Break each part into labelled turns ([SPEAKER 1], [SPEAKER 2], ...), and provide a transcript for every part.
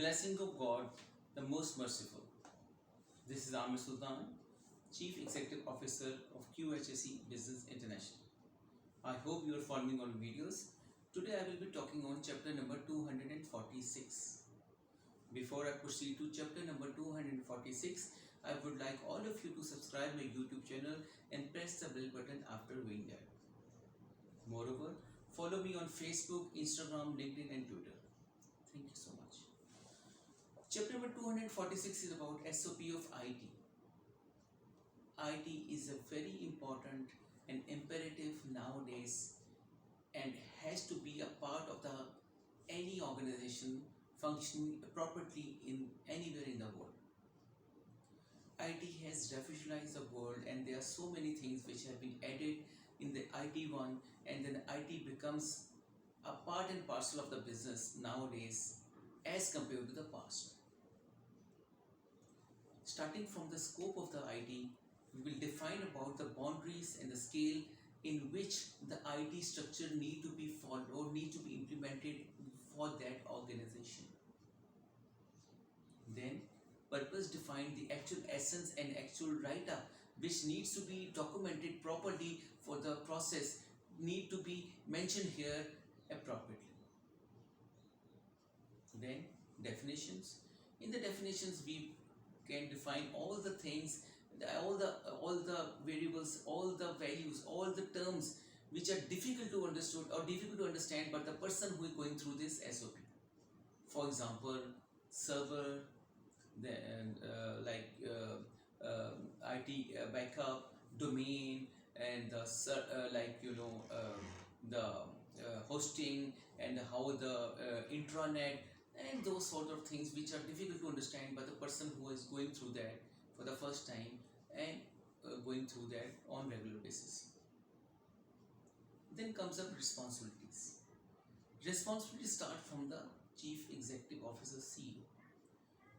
[SPEAKER 1] blessing of God, the most merciful. This is Amir Sultan, Chief Executive Officer of QHSE Business International. I hope you are following on videos. Today I will be talking on chapter number 246. Before I proceed to chapter number 246, I would like all of you to subscribe my YouTube channel and press the bell button after doing that. Moreover, follow me on Facebook, Instagram, LinkedIn and Twitter. Thank you so much. Chapter number 246 is about SOP of IT. IT is a very important and imperative nowadays and has to be a part of any organization functioning properly in anywhere in the world. IT has revolutionized the world, and there are so many things which have been added in the IT one, and then IT becomes a part and parcel of the business nowadays as compared to the past. Starting from the scope of the IT, we will define about the boundaries and the scale in which the IT structure need to be followed or need to be implemented for that organization. Then purpose define the actual essence and actual write-up which needs to be documented properly for the process need to be mentioned here appropriately. Then definitions. In the definitions we can define all the things, all the variables, all the values, all the terms which are difficult to understood or difficult to understand but the person who is going through this SOP. For example, server, then IT backup, domain, and the hosting and how the intranet and those sort of things which are difficult to understand by the person who is going through that for the first time and going through that on regular basis. Then comes up responsibilities. Responsibilities start from the Chief Executive Officer, CEO.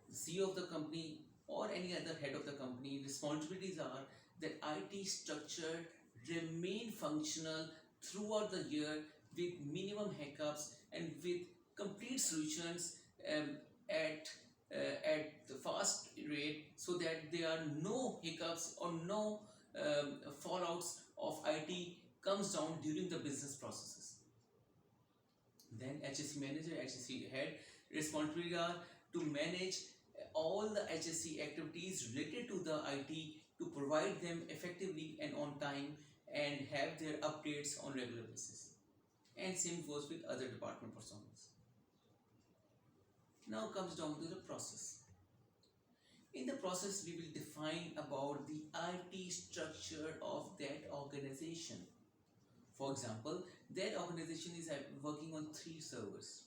[SPEAKER 1] The CEO of the company or any other head of the company, responsibilities are that IT structure remain functional throughout the year with minimum hiccups and with complete solutions at the fast rate so that there are no hiccups or no fallouts of IT comes down during the business processes. Then HSE Manager, HSE Head, responsibility are to manage all the HSE activities related to the IT to provide them effectively and on time and have their updates on regular basis. And same goes with other department personas. Now comes down to the process. In the process, we will define about the IT structure of that organization. For example, that organization is working on 3 servers.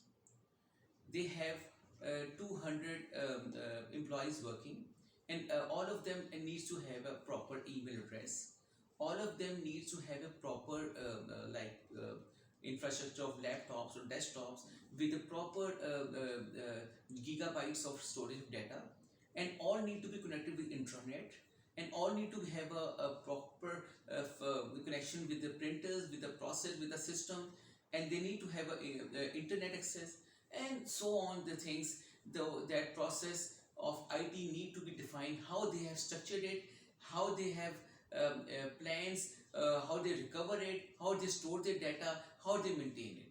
[SPEAKER 1] They have 200 employees working, and all of them needs to have a proper email address. All of them needs to have a proper infrastructure of laptops or desktops with the proper gigabytes of storage data, and all need to be connected with intranet, and all need to have a proper connection with the printers, with the process, with the system, and they need to have a internet access and so on. The things, that process of IT need to be defined, how they have structured it, how they have plans, how they recover it, how they store their data, how they maintain it.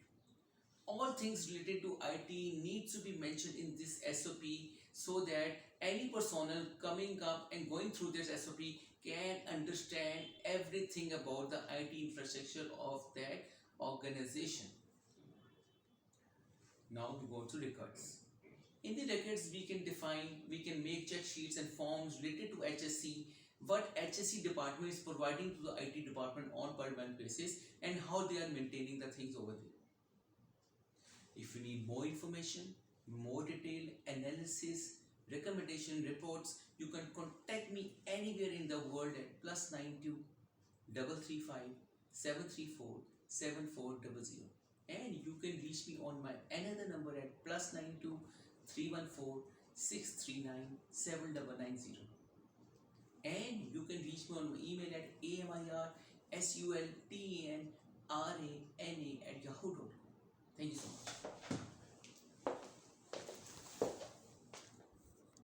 [SPEAKER 1] All things related to IT needs to be mentioned in this SOP so that any personnel coming up and going through this SOP can understand everything about the IT infrastructure of that organization. Now we go to records. In the records we can make check sheets and forms related to HSE, what HSE department is providing to the IT department on per month basis and how they are maintaining the things over there. If you need more information, more detailed analysis, recommendation reports, you can contact me anywhere in the world at +92 335 734 7400, and you can reach me on my another number at +92 314 639 7990, and you can reach me on my email at amirsultana@yahoo.com. Thank you so much.